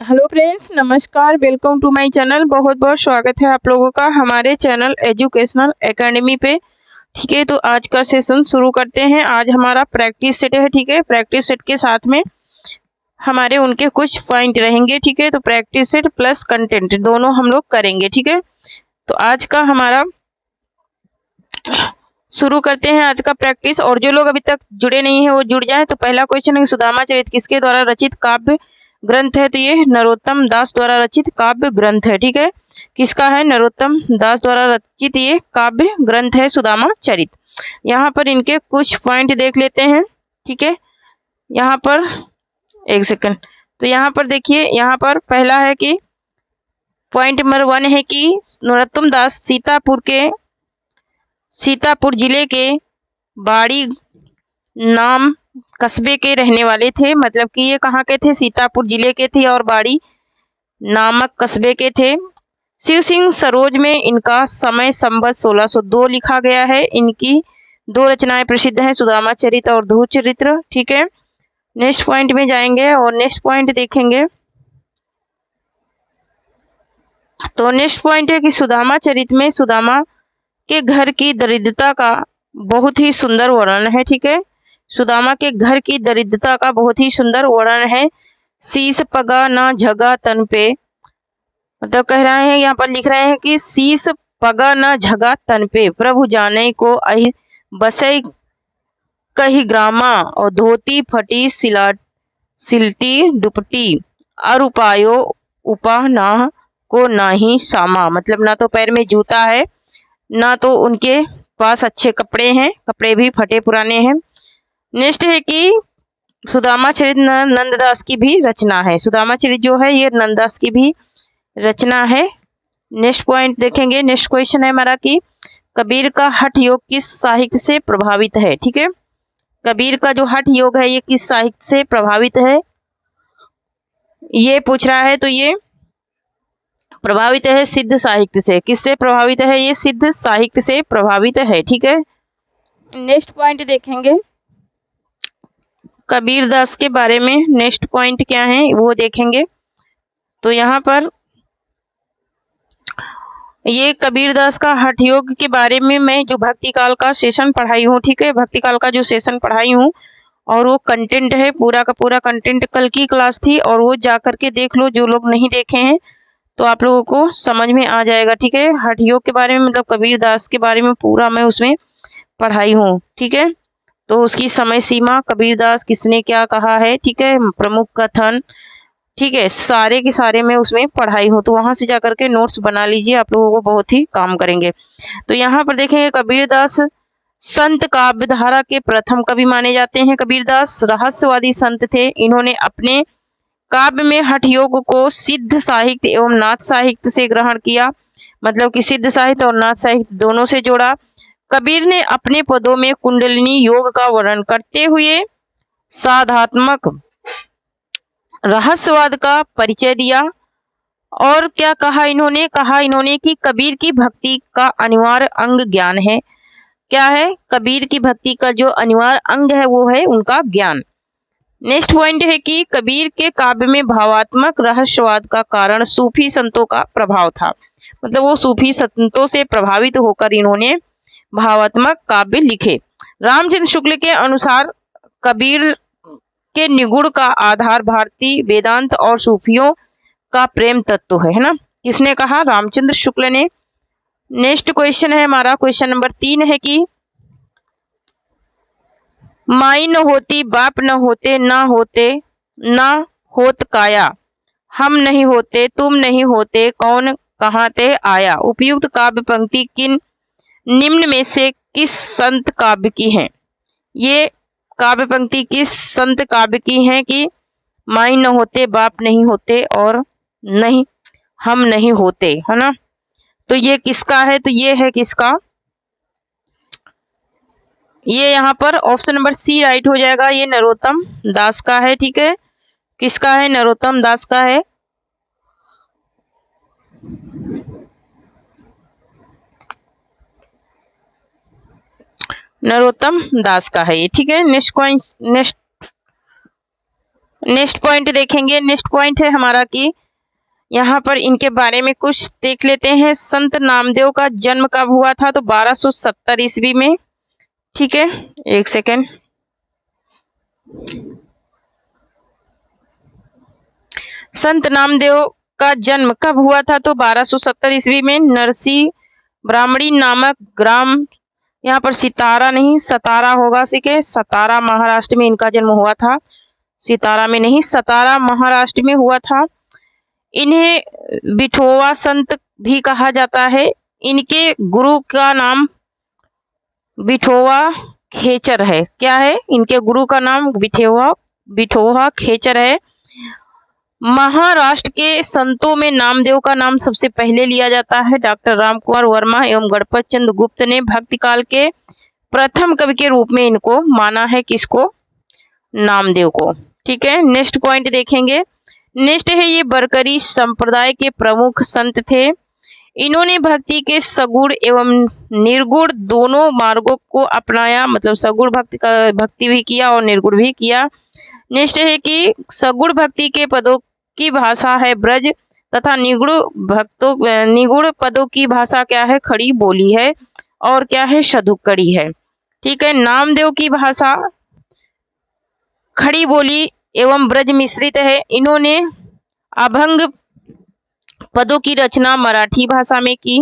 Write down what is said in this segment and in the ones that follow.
Hello friends, नमस्कार। Welcome to my channel. बहुत बहुत स्वागत है आप लोगों का हमारे चैनल एजुकेशनल एकेडमी पे। ठीक है, तो आज का सेशन शुरू करते हैं। आज हमारा प्रैक्टिस सेट है। ठीक है, प्रैक्टिस सेट के साथ में हमारे उनके कुछ पॉइंट रहेंगे। ठीक है, तो प्रैक्टिस सेट प्लस कंटेंट दोनों हम लोग करेंगे। ठीक है, तो आज का हमारा शुरू करते हैं आज का प्रैक्टिस। और जो लोग अभी तक जुड़े नहीं है वो जुड़ जाएं। तो पहला क्वेश्चन है, सुदामा चरित किसके द्वारा रचित काव्य ग्रंथ है? तो ये नरोत्तम दास द्वारा रचित काव्य ग्रंथ है। ठीक है, किसका है? नरोत्तम दास द्वारा रचित ये काव्य ग्रंथ है सुदामा चरित। यहाँ पर इनके कुछ पॉइंट देख लेते हैं। ठीक है, यहाँ पर एक सेकंड। तो यहाँ पर देखिए, यहाँ पर पहला है कि पॉइंट नंबर 1 है कि नरोत्तम दास सीतापुर जिले के बाड़ी नाम कस्बे के रहने वाले थे। मतलब कि ये कहाँ के थे? सीतापुर जिले के थे और बाड़ी नामक कस्बे के थे। शिव सिंह सरोज में इनका समय संवत 1602 लिखा गया है। इनकी दो रचनाएं प्रसिद्ध हैं, सुदामा चरित और ध्रुव चरित्र। ठीक है, नेक्स्ट पॉइंट में जाएंगे और नेक्स्ट पॉइंट देखेंगे। तो नेक्स्ट पॉइंट है कि सुदामा चरित में सुदामा के घर की दरिद्रता का बहुत ही सुंदर वर्णन है। ठीक है, सुदामा के घर की दरिद्रता का बहुत ही सुंदर वर्णन है। शीस पगा ना झगा तन पे, मतलब कह रहे हैं, यहाँ पर लिख रहे हैं कि शीस पगा न झगा तन पे, प्रभु जाने को अहि बसई कही ग्रामा, और धोती फटी सिलटी दुपटी, अरुपायो उपा ना को नाही सामा। मतलब ना तो पैर में जूता है, ना तो उनके पास अच्छे कपड़े हैं, कपड़े भी फटे पुराने हैं। नेक्स्ट है कि सुदामा चरित नंददास की भी रचना है। सुदामा चरित जो है ये नंददास की भी रचना है। नेक्स्ट पॉइंट देखेंगे। नेक्स्ट क्वेश्चन है हमारा कि कबीर का हठ योग किस साहित्य से प्रभावित है? ठीक है, कबीर का जो हठ योग है ये किस साहित्य से प्रभावित है, ये पूछ रहा है। तो ये प्रभावित है सिद्ध साहित्य से। किससे प्रभावित है? ये सिद्ध साहित्य से प्रभावित है। ठीक है, नेक्स्ट पॉइंट देखेंगे कबीर दास के बारे में। नेक्स्ट पॉइंट क्या है वो देखेंगे। तो यहाँ पर ये कबीर दास का हठ योग के बारे में मैं जो भक्ति काल का सेशन पढ़ाई हूँ, ठीक है, भक्ति काल का जो सेशन पढ़ाई हूँ, और वो कंटेंट है पूरा का पूरा कंटेंट, कल की क्लास थी, और वो जा करके देख लो जो लोग नहीं देखे हैं, तो आप लोगों को समझ में आ जाएगा। ठीक है, हठ योग के बारे में, मतलब कबीर दास के बारे में पूरा मैं उसमें पढ़ाई हूँ। ठीक है, तो उसकी समय सीमा, कबीर दास किसने क्या कहा है, ठीक है, प्रमुख कथन, ठीक है, सारे के सारे मैं उसमें पढ़ाई हूँ। तो वहां से जाकर के नोट्स बना लीजिए, आप लोगों को बहुत ही काम करेंगे। तो यहाँ पर देखेंगे कबीरदास संत काव्य धारा के प्रथम कवि माने जाते हैं। कबीरदास रहस्यवादी संत थे। इन्होंने अपने काव्य में हठ योग को सिद्ध साहित्य एवं नाथ साहित्य से ग्रहण किया। मतलब कि सिद्ध साहित्य और नाथ साहित्य दोनों से जोड़ा। कबीर ने अपने पदों में कुंडलिनी योग का वर्णन करते हुए साधात्मक रहस्यवाद का परिचय दिया। और क्या कहा इन्होंने? कहा इन्होंने कि कबीर की भक्ति का अनिवार्य अंग ज्ञान है। क्या है? कबीर की भक्ति का जो अनिवार्य अंग है वो है उनका ज्ञान। नेक्स्ट पॉइंट है कि कबीर के काव्य में भावात्मक रहस्यवाद का कारण सूफी संतों का प्रभाव था। मतलब वो सूफी संतों से प्रभावित होकर इन्होंने भावात्मक काव्य लिखे। रामचंद्र शुक्ल के अनुसार कबीर के निगुण का आधार भारतीय वेदांत और सूफियों का प्रेम तत्व है ना। किसने कहा? रामचंद्र शुक्ल ने। नेक्स्ट क्वेश्चन है हमारा, क्वेश्चन नंबर 3 है कि माई न होती बाप न होते ना होत काया, हम नहीं होते तुम नहीं होते कौन कहाँ ते आया। उपयुक्त काव्य पंक्ति किन निम्न में से किस संत काव्य की है? ये काव्य पंक्ति किस संत काव्य की है कि माई न होते बाप नहीं होते और नहीं हम नहीं होते, है ना। तो ये किसका है? तो ये है किसका? ये यहाँ पर ऑप्शन नंबर सी राइट हो जाएगा। ये नरोत्तम दास का है। ठीक है, किसका है? नरोत्तम दास का है। नरोत्तम दास का है ये। ठीक है, नेक्स्ट नेक्स्ट पॉइंट देखेंगे। नेक्स्ट पॉइंट है हमारा कि यहाँ पर इनके बारे में कुछ देख लेते हैं। संत नामदेव का जन्म कब हुआ था? तो 1270 ईस्वी में। ठीक है, एक सेकेंड। संत नामदेव का जन्म कब हुआ था? तो 1270 ईस्वी में नरसी ब्राह्मणी नामक ग्राम, यहाँ पर सितारा नहीं सतारा होगा, सीखे, सतारा महाराष्ट्र में इनका जन्म हुआ था, सितारा में नहीं, सतारा महाराष्ट्र में हुआ था। इन्हें विठोवा संत भी कहा जाता है। इनके गुरु का नाम विठोवा खेचर है। क्या है? इनके गुरु का नाम विठोवा खेचर है। महाराष्ट्र के संतों में नामदेव का नाम सबसे पहले लिया जाता है। डॉक्टर रामकुमार वर्मा एवं गणपत चंद्र गुप्त ने भक्ति काल के प्रथम कवि के रूप में इनको माना है। किसको? नामदेव को। ठीक है, नेक्स्ट पॉइंट देखेंगे। नेक्स्ट है, ये बरकरी संप्रदाय के प्रमुख संत थे। इन्होंने भक्ति के सगुण एवं निर्गुण दोनों मार्गों को अपनाया, मतलब सगुण भक्ति भी किया और निर्गुण भी किया। नेक्स्ट है कि सगुण भक्ति के पदों की भाषा है ब्रज तथा निगुण पदों की भाषा क्या है? खड़ी बोली है। और क्या है? शतुक्कड़ी है। ठीक है, नामदेव की भाषा खड़ी बोली एवं ब्रज मिश्रित है। इन्होंने अभंग पदों की रचना मराठी भाषा में की।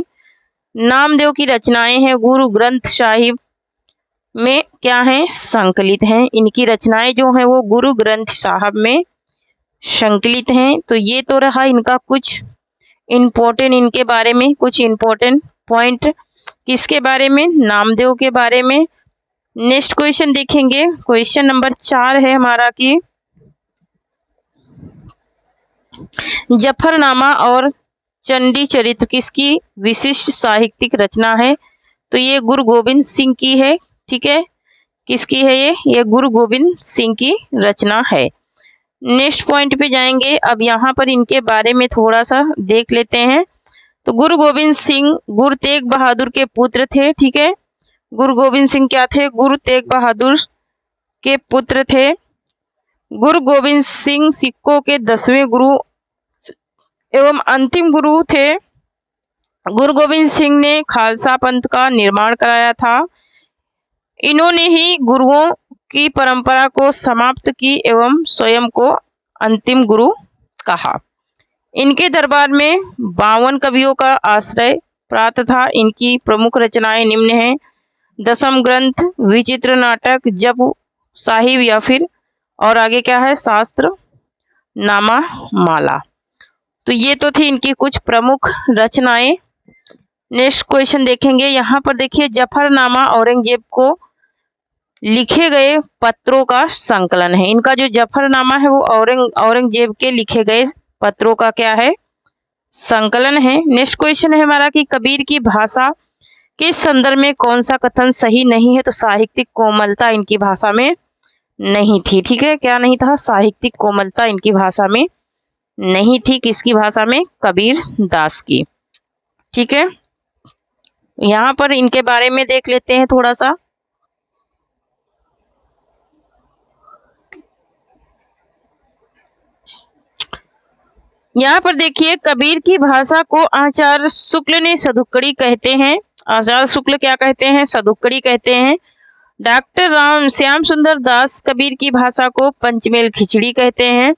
नामदेव की रचनाएं हैं गुरु ग्रंथ साहिब में क्या है? संकलित हैं। इनकी रचनाएं जो हैं वो गुरु ग्रंथ साहब में संकलित हैं। तो ये तो रहा इनका कुछ इम्पोर्टेंट, इनके बारे में कुछ इम्पोर्टेंट पॉइंट। किसके बारे में? नामदेव के बारे में। नेक्स्ट क्वेश्चन देखेंगे। क्वेश्चन नंबर 4 है हमारा कि जफरनामा और चंडी चरित्र किसकी विशिष्ट साहित्यिक रचना है? तो ये गुरु गोविंद सिंह की है। ठीक है, किसकी है ये गुरु गोविंद सिंह की रचना है। नेक्स्ट पॉइंट पे जाएंगे। अब यहाँ पर इनके बारे में थोड़ा सा देख लेते हैं। तो गुरु गोविंद सिंह गुरु तेग बहादुर के पुत्र थे। ठीक है, गुरु गोविंद सिंह क्या थे? गुरु तेग बहादुर के पुत्र थे। गुरु गोविंद सिंह सिखों के 10वें गुरु एवं अंतिम गुरु थे। गुरु गोविंद सिंह ने खालसा पंथ का निर्माण कराया था। इन्होंने ही गुरुओं की परंपरा को समाप्त की एवं स्वयं को अंतिम गुरु कहा। इनके दरबार में 52 कवियों का आश्रय प्राप्त था। इनकी प्रमुख रचनाएं निम्न हैं। दशम ग्रंथ, विचित्र नाटक, जप साहिब या फिर और आगे क्या है? शास्त्र नामा माला। तो ये तो थी इनकी कुछ प्रमुख रचनाएं। नेक्स्ट क्वेश्चन देखेंगे। यहाँ पर देखिए, जफरनामा औरंगजेब को लिखे गए पत्रों का संकलन है। इनका जो जफरनामा है वो औरंगजेब के लिखे गए पत्रों का क्या है? संकलन है। नेक्स्ट क्वेश्चन है हमारा कि कबीर की भाषा के संदर्भ में कौन सा कथन सही नहीं है? तो साहित्यिक कोमलता इनकी भाषा में नहीं थी। ठीक है, क्या नहीं था? साहित्यिक कोमलता इनकी भाषा में नहीं थी। किसकी भाषा में? कबीर दास की। ठीक है, यहाँ पर इनके बारे में देख लेते हैं थोड़ा सा। यहाँ पर देखिए, कबीर की भाषा को आचार्य शुक्ल ने सदुक्कड़ी कहते हैं। आचार्य शुक्ल क्या कहते हैं? सदुक्कड़ी कहते हैं। डॉक्टर श्याम सुंदर दास कबीर की भाषा को पंचमेल खिचड़ी कहते हैं।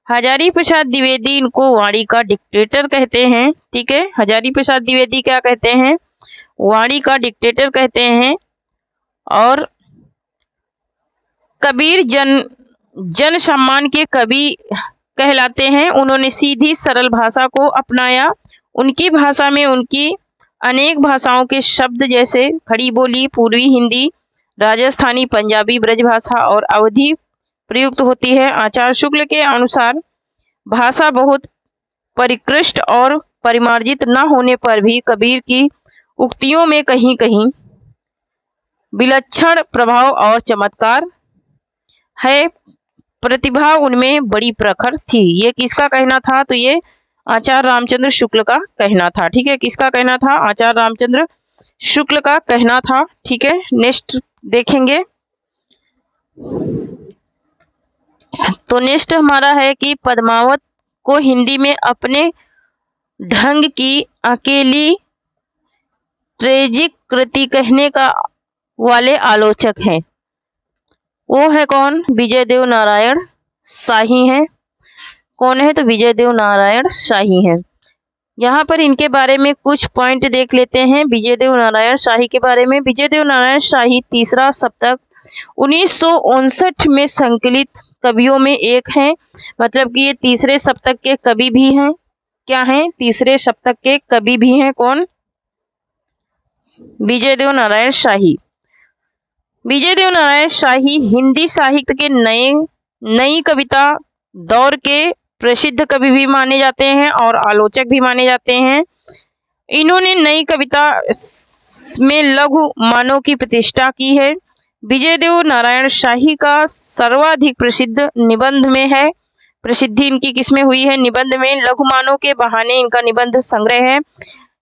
हजारी प्रसाद द्विवेदी इनको वाणी का डिक्टेटर कहते हैं। ठीक है, हजारी प्रसाद द्विवेदी क्या कहते हैं? वाणी का डिक्टेटर कहते हैं। और कबीर जन सम्मान के कवि कहलाते हैं। उन्होंने सीधी सरल भाषा को अपनाया। उनकी भाषा में उनकी अनेक भाषाओं के शब्द जैसे खड़ी बोली, पूर्वी हिंदी, राजस्थानी, पंजाबी, ब्रजभाषा और अवधी प्रयुक्त होती है। आचार्य शुक्ल के अनुसार भाषा बहुत परिष्कृत और परिमार्जित न होने पर भी कबीर की उक्तियों में कहीं कहीं विलक्षण प्रभाव और चमत्कार है। प्रतिभा उनमें बड़ी प्रखर थी। ये किसका कहना था? तो ये आचार्य रामचंद्र शुक्ल का कहना था। ठीक है, किसका कहना था? आचार्य रामचंद्र शुक्ल का कहना था। ठीक है, नेक्स्ट देखेंगे। तो नेक्स्ट हमारा है कि पद्मावत को हिंदी में अपने ढंग की अकेली ट्रेजिक कृति कहने का वाले आलोचक हैं। वो है कौन? विजय देव नारायण शाही हैं। कौन है? तो विजय देव नारायण शाही हैं। यहाँ पर इनके बारे में कुछ पॉइंट देख लेते हैं विजय देव नारायण शाही के बारे में। विजय देव नारायण शाही तीसरा सप्तक 1959 में संकलित कवियों में एक हैं। मतलब कि ये तीसरे सप्तक के कवि भी हैं। क्या हैं? तीसरे सप्तक के कवि भी हैं। कौन? विजय देव नारायण शाही। विजय देव नारायण शाही हिंदी साहित्य के नई कविता दौर के प्रसिद्ध कवि भी माने जाते हैं और आलोचक भी माने जाते हैं। इन्होंने नई कविता में लघु मानव की प्रतिष्ठा की है। विजय देव नारायण शाही का सर्वाधिक प्रसिद्ध निबंध में है। प्रसिद्धि इनकी किसमें हुई है? निबंध में। लघु मानव के बहाने इनका निबंध संग्रह है।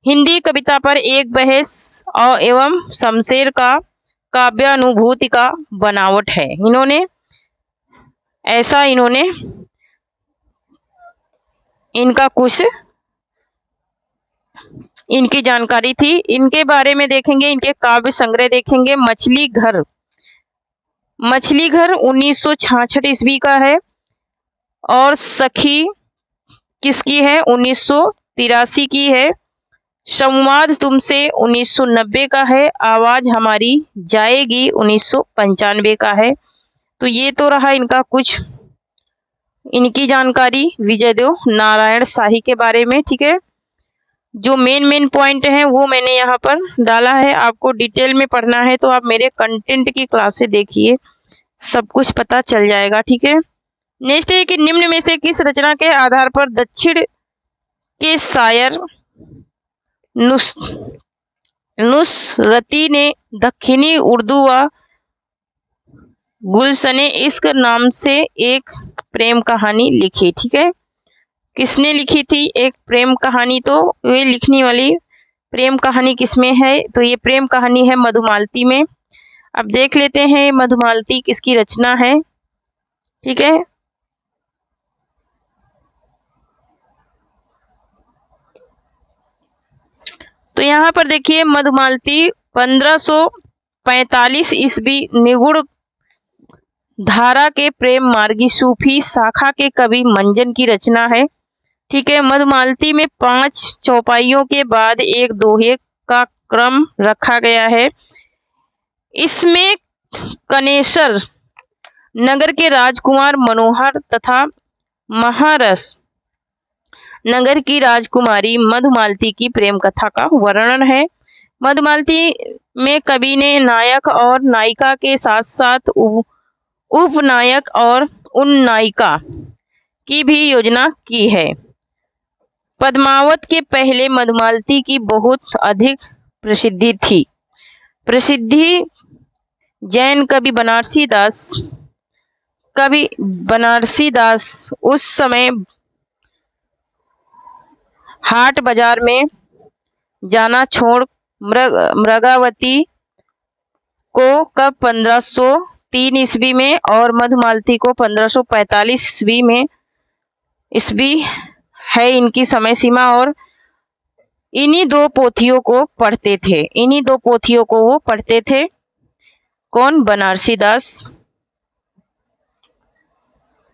हिंदी कविता पर एक बहस एवं शमशेर का काव्यानुभूति का बनावट है। इन्होंने इनका कुछ इनकी जानकारी थी। इनके बारे में देखेंगे, इनके काव्य संग्रह देखेंगे। मछली घर 1966 ईस्वी का है। और सखी किसकी है? 1983 की है। संवाद तुमसे 1990 का है। आवाज हमारी जाएगी 1995 का है। तो ये तो रहा इनका कुछ इनकी जानकारी विजय देव नारायण शाही के बारे में। ठीक है, जो मेन पॉइंट हैं वो मैंने यहाँ पर डाला है। आपको डिटेल में पढ़ना है तो आप मेरे कंटेंट की क्लासें देखिए, सब कुछ पता चल जाएगा। ठीक है, नेक्स्ट है कि निम्न में से किस रचना के आधार पर दक्षिण के शायर नुसरती ने दक्षिणी उर्दू व गुलशने इश्क नाम से एक प्रेम कहानी लिखी। ठीक है, किसने लिखी थी एक प्रेम कहानी? तो ये लिखने वाली प्रेम कहानी किसमें है? तो ये प्रेम कहानी है मधुमालती में। अब देख लेते हैं मधुमालती किसकी रचना है। ठीक है, तो यहाँ पर देखिए मधुमालती 1545 ईस्वी निगुड़ धारा के प्रेम मार्गी सूफी शाखा के कवि मंजन की रचना है। ठीक है, मधुमालती में 5 चौपाइयों के बाद एक दोहे का क्रम रखा गया है। इसमें कनेसर नगर के राजकुमार मनोहर तथा महारस नगर की राजकुमारी मधुमालती की प्रेम कथा का वर्णन है। मधुमालती में कवि ने नायक और नायिका के साथ साथ उपनायक और उन्नायिका की भी योजना की है। पद्मावत के पहले मधुमालती की बहुत अधिक प्रसिद्धि थी। प्रसिद्धि जैन कवि बनारसी दास उस समय हाट बाजार में जाना छोड़ मृगावती को कब 1503 ईस्वी में और मधुमालती को 1545 ईस्वी है इनकी समय सीमा। और इन्हीं दो पोथियों को वो पढ़ते थे। कौन? बनारसी दास।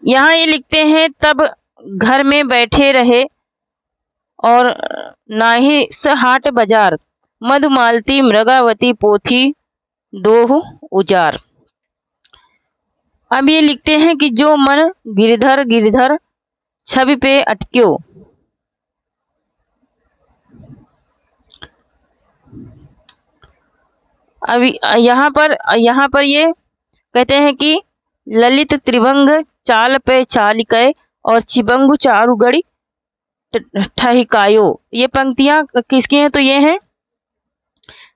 यहाँ ये लिखते हैं तब घर में बैठे रहे और ना ही हाट बाजार मधुमालती मृगावती पोथी दो उजार। अब ये लिखते हैं कि जो मन गिरधर छवि पे अटक्यो। अभी यहाँ पर ये कहते हैं कि ललित त्रिभंग चाल पे चालिकै और चिबंगु चारुगढ़ी ठहिकायो। ये पंक्तियां किसकी हैं? तो ये हैं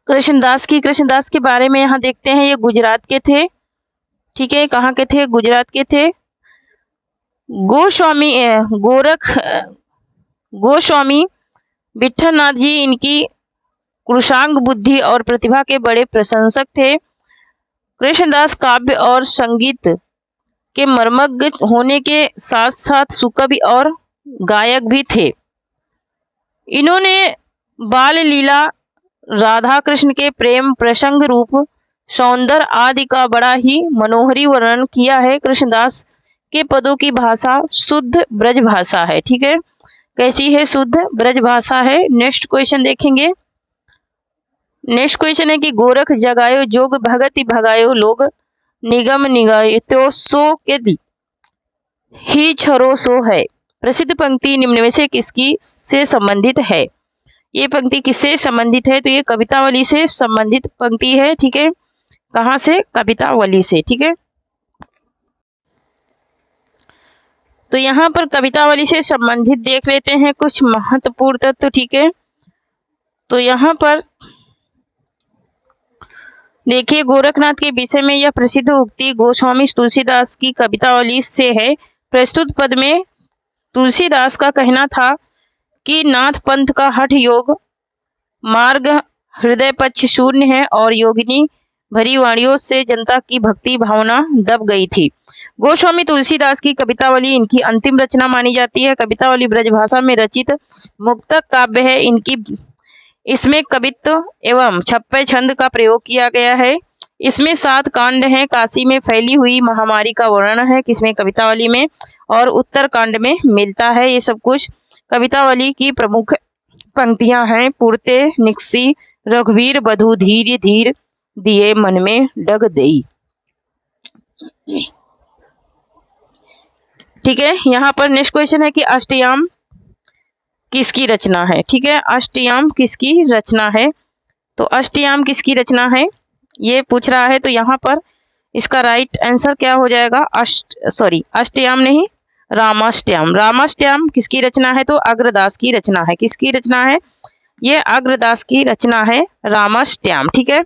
कृष्णदास की। कृष्णदास के बारे में यहाँ देखते हैं, ये गुजरात के थे। ठीक है, कहाँ के थे? गुजरात के थे। गोस्वामी विठलनाथ जी इनकी कृशांग बुद्धि और प्रतिभा के बड़े प्रशंसक थे। कृष्णदास काव्य और संगीत के मर्मज्ञ होने के साथ साथ सुकवि और गायक भी थे। इन्होंने बाल लीला, राधा कृष्ण के प्रेम प्रसंग, रूप, सौंदर्य आदि का बड़ा ही मनोहरी वर्णन किया है। कृष्णदास के पदों की भाषा शुद्ध ब्रज भाषा है। ठीक है, कैसी है? शुद्ध ब्रज भाषा है। नेक्स्ट क्वेश्चन देखेंगे। नेक्स्ट क्वेश्चन है कि गोरख जगायो जोग भगति भगायो लोग, निगम निगायो तो सो के दी ही छरो सो है। प्रसिद्ध पंक्ति निम्न में से किसकी से संबंधित है? ये पंक्ति किससे संबंधित है? तो ये कवितावली से संबंधित पंक्ति है। ठीक है, कहाँ से? कवितावली से। ठीक है, तो यहाँ पर कवितावली से संबंधित देख लेते हैं कुछ महत्वपूर्ण तत्व। ठीक है, तो यहाँ पर देखिए, गोरखनाथ के विषय में यह प्रसिद्ध उक्ति गोस्वामी तुलसीदास की कवितावली से है। प्रस्तुत पद में तुलसीदास का कहना था कि नाथ पंथ का हठ योग मार्ग हृदय पक्ष शून्य है और योगिनी भरी वाणियों से जनता की भक्ति भावना दब गई थी। गोस्वामी तुलसीदास की कवितावली इनकी अंतिम रचना मानी जाती है। कवितावली ब्रजभाषा में रचित मुक्तक काव्य है। इसमें कवित्व एवं छप्पे छंद का प्रयोग किया गया है। इसमें 7 कांड हैं। काशी में फैली हुई महामारी का वर्णन है किसमें? कवितावली में। और उत्तर कांड में मिलता है। ये सब कुछ कवितावली की प्रमुख पंक्तियां हैं। पुरते निकसी रघुवीर बधु धीर धीर दिए मन में डग देई। ठीक है, यहाँ पर नेक्स्ट क्वेश्चन है कि अष्टयाम किसकी रचना है? ठीक है, अष्टयाम किसकी रचना है? तो अष्टयाम किसकी रचना है ये पूछ रहा है। तो यहाँ पर इसका राइट आंसर क्या हो जाएगा? अष्टयाम नहीं, रामाष्टयाम। रामाष्टयाम किसकी रचना है? तो अग्रदास की रचना है। किसकी रचना है? ये अग्रदास की रचना है, रामाष्टयाम। ठीक है,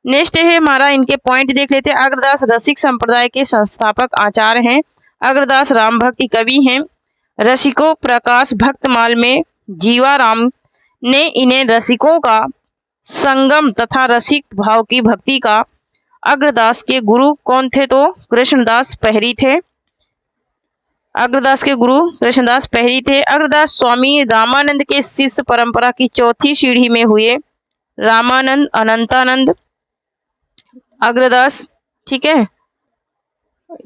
नेक्स्ट है हमारा, इनके पॉइंट देख लेते हैं। अग्रदास रसिक संप्रदाय के संस्थापक आचार्य हैं। अग्रदास राम भक्ति कवि हैं। रसिकों प्रकाश भक्तमाल में जीवाराम ने इन्हें रसिकों का संगम तथा रसिक भाव की भक्ति का। अग्रदास के गुरु कौन थे? तो कृष्णदास पहरी थे। अग्रदास के गुरु कृष्णदास पहरी थे। अग्रदास स्वामी रामानंद के शिष्य परंपरा की चौथी सीढ़ी में हुए। रामानंद, अनंतानंद, अग्रदास। ठीक है,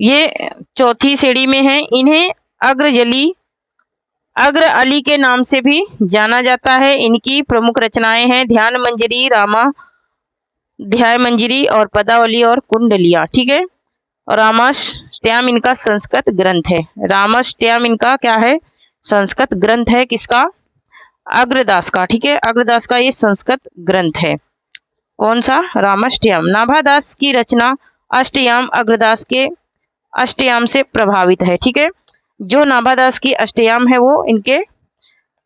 ये चौथी सीढ़ी में है। इन्हें अग्र अली के नाम से भी जाना जाता है। इनकी प्रमुख रचनाएं हैं ध्यान मंजरी, रामाध्याय मंजरी और पदावली और कुंडलियां। ठीक है, और रामाष्टयाम इनका संस्कृत ग्रंथ है। रामाष्टयाम इनका क्या है? संस्कृत ग्रंथ है। किसका? अग्रदास का। ठीक है, अग्रदास का ये संस्कृत ग्रंथ है। कौन सा? रामाष्टयाम। नाभादास की रचना अष्टयाम अग्रदास के अष्टयाम से प्रभावित है। ठीक है, जो नाभादास की अष्टयाम है वो इनके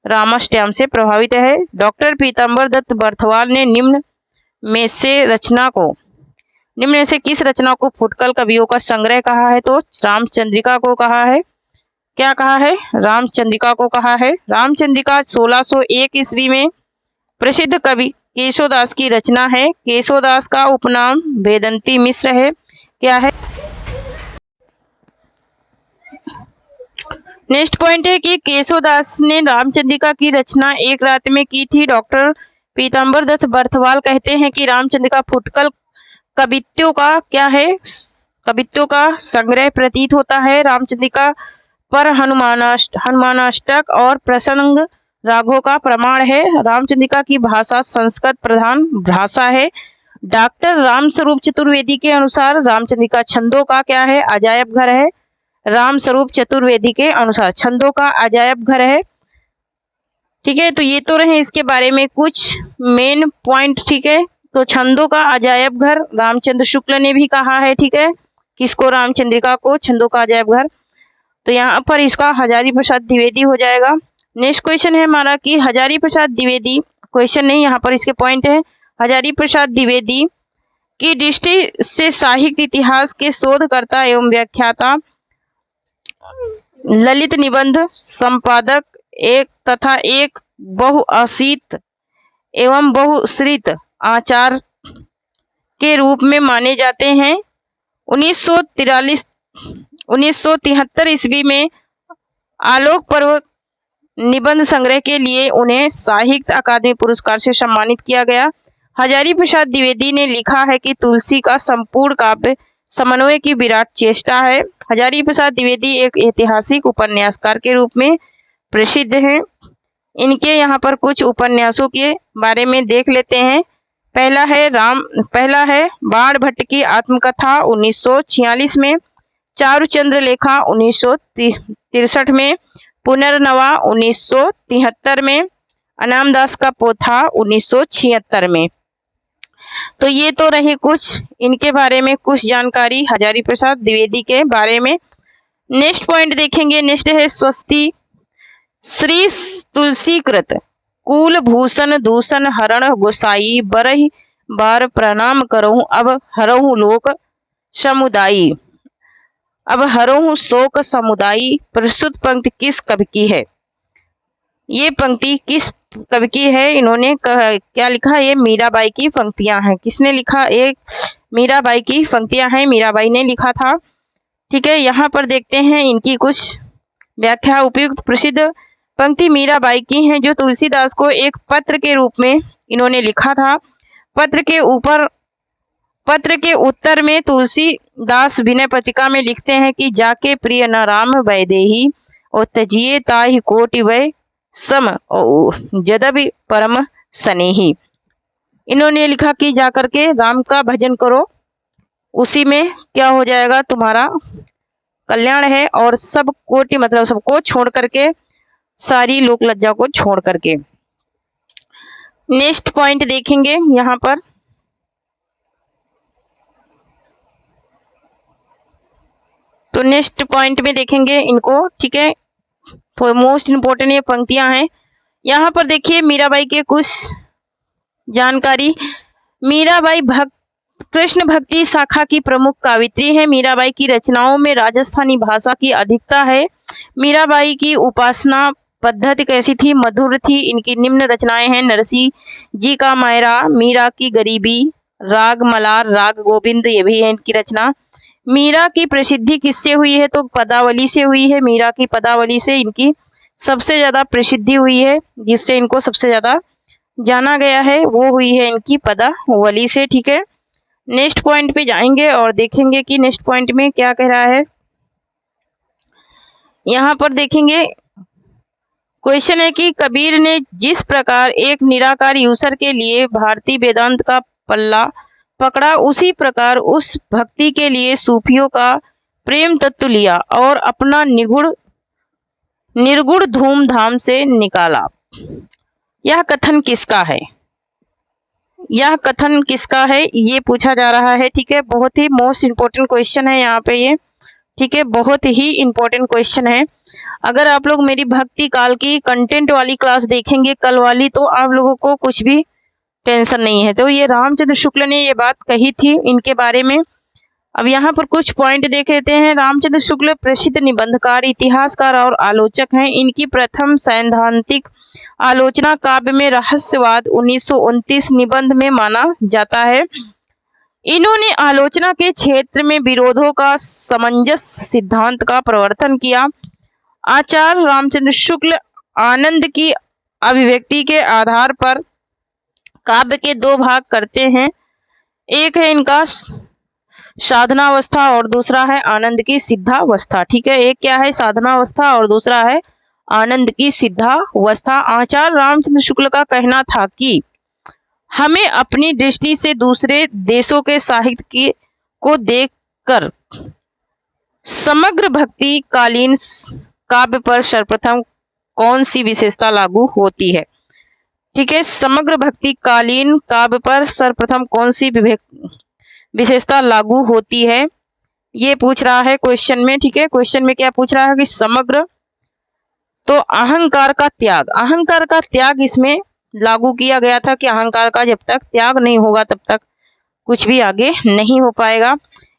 रामाष्टयाम से प्रभावित है। डॉक्टर पीताम्बर दत्त बर्थवाल ने निम्न में से किस रचना को फुटकल कवियों का संग्रह कहा है? तो रामचंद्रिका को कहा है। क्या कहा है? रामचंद्रिका को कहा है। रामचंद्रिका 1601 ईस्वी में प्रसिद्ध कवि केशोदास की रचना है। केशोदास का उपनाम वेदंती मिश्र है। क्या है? नेक्स्ट पॉइंट है कि केशोदास ने रामचंद्रिका की रचना एक रात में की थी। डॉक्टर पीताम्बर दत्त बर्थवाल कहते हैं कि रामचंद्रिका फुटकल कवित्वों का क्या है? कवित्वों का संग्रह प्रतीत होता है। रामचंद्रिका पर हनुमानाष्टक और प्रसंग रागों का प्रमाण है। रामचंद्रिका की भाषा संस्कृत प्रधान भाषा है। डॉक्टर रामस्वरूप चतुर्वेदी के अनुसार रामचंद्रिका छंदों का क्या है? अजायब घर है। रामस्वरूप चतुर्वेदी के अनुसार छंदों का अजायब घर है। ठीक है, तो ये तो रहे इसके बारे में कुछ मेन पॉइंट। ठीक है, तो छंदों का अजायब घर रामचंद्र शुक्ल ने भी कहा है। ठीक है, किसको? रामचंद्रिका को छंदों का अजायब घर। तो यहाँ पर इसका हजारी प्रसाद द्विवेदी हो जाएगा। नेक्स्ट क्वेश्चन है हमारा कि हजारी प्रसाद द्विवेदी, क्वेश्चन नहीं, यहाँ पर इसके पॉइंट है। हजारी प्रसाद द्विवेदी की दृष्टि से साहित्य इतिहास के शोधकर्ता एवं व्याख्याता, ललित निबंध संपादक तथा एक बहुअसीत एवं बहुश्रित आचार्य के रूप में माने जाते हैं। 1973 ईस्वी में आलोक पर्व निबंध संग्रह के लिए उन्हें साहित्य अकादमी पुरस्कार से सम्मानित किया गया। हजारी प्रसाद द्विवेदी ने लिखा है कि तुलसी का संपूर्ण काव्य समन्वय की विराट चेष्टा है। हजारी प्रसाद द्विवेदी एक ऐतिहासिक उपन्यासकार के रूप में प्रसिद्ध हैं। इनके यहाँ पर कुछ उपन्यासों के बारे में देख लेते हैं। पहला है बाण भट्ट की आत्मकथा 1946 में, चारुचंद्र लेखा 1963 में, पुनर्नवा 1973 में, अनामदास का पोथा 1976 में। तो ये तो रही कुछ इनके बारे में कुछ जानकारी हजारी प्रसाद द्विवेदी के बारे में। नेक्स्ट पॉइंट देखेंगे। नेक्स्ट है स्वस्ति श्री तुलसीकृत कुल भूषण दूषण हरण गोसाई बरहि बार प्रणाम करहूँ अब हरहूँ लोक समुदायी अब हरहूँ शोक समुदायी। प्रस्तुत पंक्ति किस कवि की है? ये पंक्ति किस कवि की है? इन्होंने क्या लिखा? ये मीराबाई की पंक्तियां हैं। किसने लिखा? एक मीराबाई की पंक्तियां हैं, मीराबाई ने लिखा था। ठीक है, यहाँ पर देखते हैं इनकी कुछ व्याख्या। उपयुक्त प्रसिद्ध पंक्ति मीराबाई की हैं जो तुलसीदास को एक पत्र के रूप में इन्होंने लिखा था। पत्र के उत्तर में तुलसीदास विनय पत्रिका में लिखते हैं कि जाके प्रिय न राम वैदेही और तजिए ताहि कोटि वै सम जदबि परम स्नेही। इन्होंने लिखा कि जाकर के राम का भजन करो, उसी में क्या हो जाएगा? तुम्हारा कल्याण है। और सब कोटि मतलब सबको छोड़ करके, सारी लोक लज्जा को छोड़ करके। नेक्स्ट पॉइंट देखेंगे यहाँ पर। तो नेक्स्ट पॉइंट में देखेंगे इनको। ठीक है, मोस्ट इम्पोर्टेंट ये पंक्तियां हैं। यहाँ पर देखिए मीराबाई के कुछ जानकारी। मीराबाई कृष्ण भक्ति शाखा की प्रमुख कवियत्री है। मीराबाई की रचनाओं में राजस्थानी भाषा की अधिकता है। मीराबाई की उपासना पद्धति कैसी थी? मधुर थी। इनकी निम्न रचनाएं हैं। नरसिंह जी का मायरा, मीरा की गरीबी, राग मलार, राग गोविंद, ये भी है इनकी रचना। मीरा की प्रसिद्धि किससे हुई है? तो पदावली से हुई है। मीरा की पदावली से इनकी सबसे ज्यादा प्रसिद्धि हुई है, जिससे इनको सबसे ज्यादा जाना गया है, वो हुई है इनकी पदावली से। ठीक है, नेक्स्ट पॉइंट पे जाएंगे और देखेंगे कि नेक्स्ट पॉइंट में क्या कह रहा है। यहाँ पर देखेंगे क्वेश्चन है कि कबीर ने जिस प्रकार एक निराकार ईश्वर के लिए भारतीय वेदांत का पल्ला पकड़ा, उसी प्रकार उस भक्ति के लिए सूफियों का प्रेम तत्व लिया और अपना निर्गुण धूमधाम से निकाला। यह कथन किसका है? यह कथन किसका है, ये पूछा जा रहा है। ठीक है, बहुत ही मोस्ट इम्पोर्टेंट क्वेश्चन है यहाँ पे ये। ठीक है, बहुत ही इम्पोर्टेंट क्वेश्चन है। अगर आप लोग मेरी भक्ति काल की कंटेंट वाली क्लास देखेंगे कल वाली, तो आप लोगों को कुछ भी टेंशन नहीं है। तो ये रामचंद्र शुक्ल ने ये बात कही थी इनके बारे में। अब यहाँ पर कुछ पॉइंट देख लेते हैं। रामचंद्र शुक्ल प्रसिद्ध निबंधकार, इतिहासकार और आलोचक हैं। इनकी प्रथम सैद्धांतिक आलोचना काव्य में रहस्यवाद 1929 निबंध में माना जाता है। इन्होंने आलोचना के क्षेत्र में विरोधों का समंजस सिद्धांत का प्रवर्तन किया। आचार्य रामचंद्र शुक्ल आनंद की अभिव्यक्ति के आधार पर काव्य के दो भाग करते हैं। एक है इनका साधनावस्था और दूसरा है आनंद की सिद्धावस्था। ठीक है, एक क्या है? साधनावस्था और दूसरा है आनंद की सिद्धावस्था। आचार्य रामचंद्र शुक्ल का कहना था कि हमें अपनी दृष्टि से दूसरे देशों के साहित्य को देखकर समग्र भक्ति कालीन काव्य पर सर्वप्रथम कौन सी विशेषता लागू होती है? ठीक है, समग्र भक्ति कालीन काव्य पर सर्वप्रथम कौन सी विशेषता लागू होती है, ये पूछ रहा है क्वेश्चन में। ठीक है, क्वेश्चन में क्या पूछ रहा है कि समग्र, तो अहंकार का त्याग, अहंकार का त्याग इसमें लागू किया गया था कि अहंकार का जब तक त्याग नहीं होगा तब तक कुछ भी आगे नहीं हो पाएगा।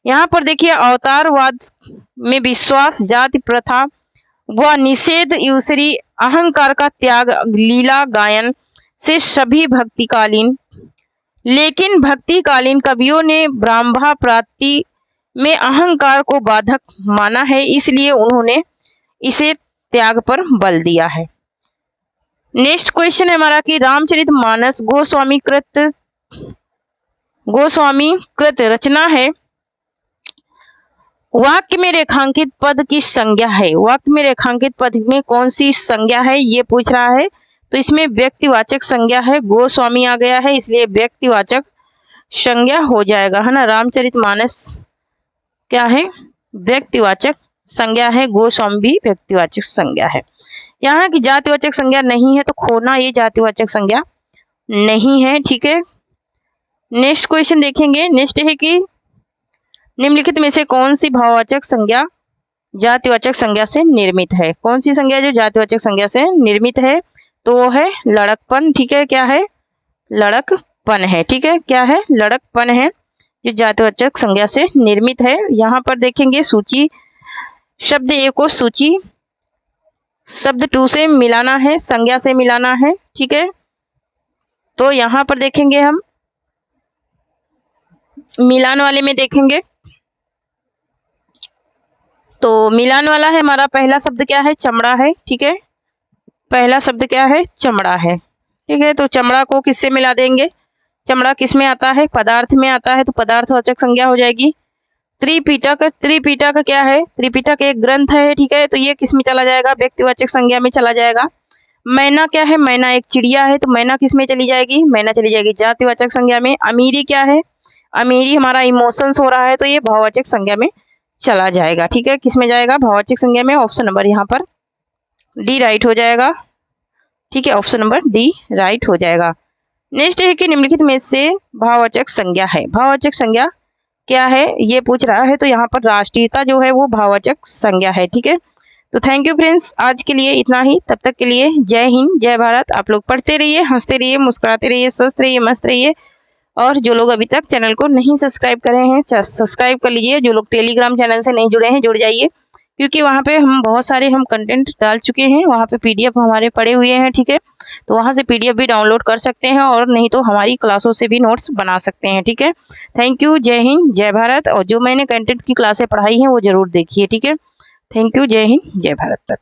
यहाँ पर देखिए अवतारवाद में विश्वास, जाति प्रथा व निषेध, ईश्वरी अहंकार का त्याग, लीला गायन से सभी भक्तिकालीन, लेकिन भक्तिकालीन कवियों ने ब्रह्मा प्राप्ति में अहंकार को बाधक माना है, इसलिए उन्होंने इसे त्याग पर बल दिया है। नेक्स्ट क्वेश्चन है हमारा कि रामचरितमानस गोस्वामी कृत रचना है। वाक्य में रेखांकित पद की संज्ञा है। वाक्य में रेखांकित पद में कौन सी संज्ञा है ये पूछ रहा है। तो इसमें व्यक्तिवाचक संज्ञा है, गोस्वामी आ गया है इसलिए व्यक्तिवाचक संज्ञा हो जाएगा, है ना। रामचरितमानस क्या है, व्यक्तिवाचक संज्ञा है, गोस्वामी भी व्यक्तिवाचक संज्ञा है। यहाँ की जातिवाचक संज्ञा नहीं है तो खोना ये जातिवाचक संज्ञा नहीं है, ठीक है। नेक्स्ट क्वेश्चन देखेंगे। नेक्स्ट है कि निम्नलिखित में से कौन सी भाववाचक संज्ञा जातिवाचक संज्ञा से निर्मित है। कौन सी संज्ञा जो जातिवाचक संज्ञा से निर्मित है, तो वो है लड़कपन, ठीक है। क्या है, लड़कपन है, ठीक है। क्या है, लड़कपन है जो जातिवाचक संज्ञा से निर्मित है। यहाँ पर देखेंगे सूची, शब्द ए को सूची शब्द टू से मिलाना है, संज्ञा से मिलाना है, ठीक है। तो यहाँ पर देखेंगे हम मिलान वाले में देखेंगे। तो मिलान वाला है हमारा पहला शब्द क्या है, चमड़ा है, ठीक है। पहला शब्द क्या है, चमड़ा है, ठीक है। तो चमड़ा को किससे मिला देंगे, चमड़ा किस में आता है, पदार्थ में आता है, तो पदार्थवाचक संज्ञा हो जाएगी। त्रिपिटक, त्रिपिटक क्या है, त्रिपिटक एक ग्रंथ है, ठीक है। तो ये किस में चला जाएगा, व्यक्तिवाचक संज्ञा में चला जाएगा। मैना क्या है, मैना एक चिड़िया है, तो मैना किस में चली जाएगी, मैना चली जाएगी जातिवाचक संज्ञा में। अमीरी क्या है, अमीरी हमारा इमोशंस हो रहा है, तो ये भाववाचक संज्ञा में चला जाएगा, ठीक है। किस में जाएगा, भाववाचक संज्ञा में। ऑप्शन नंबर यहाँ पर डी राइट हो जाएगा, ठीक है। ऑप्शन नंबर डी राइट हो जाएगा। नेक्स्ट है कि निम्नलिखित में से भाववाचक संज्ञा है। भाववाचक संज्ञा क्या है ये पूछ रहा है, तो यहाँ पर राष्ट्रीयता जो है वो भाववाचक संज्ञा है, ठीक है। तो थैंक यू फ्रेंड्स, आज के लिए इतना ही। तब तक के लिए जय हिंद, जय भारत। आप लोग पढ़ते रहिए, हंसते रहिए, मुस्कुराते रहिए, स्वस्थ रहिए, मस्त रहिए। और जो लोग अभी तक चैनल को नहीं सब्सक्राइब करे हैं, सब्सक्राइब कर लीजिए। जो लोग टेलीग्राम चैनल से नहीं जुड़े हैं, जुड़ जाइए, क्योंकि वहाँ पे हम बहुत सारे कंटेंट डाल चुके हैं। वहाँ पे पीडीएफ हमारे पड़े हुए हैं, ठीक है। तो वहाँ से पीडीएफ भी डाउनलोड कर सकते हैं, और नहीं तो हमारी क्लासों से भी नोट्स बना सकते हैं, ठीक है। थैंक यू, जय हिंद, जय भारत। और जो मैंने कंटेंट की क्लासें पढ़ाई हैं वो जरूर देखिए, ठीक है। थैंक यू, जय हिंद, जय भारत।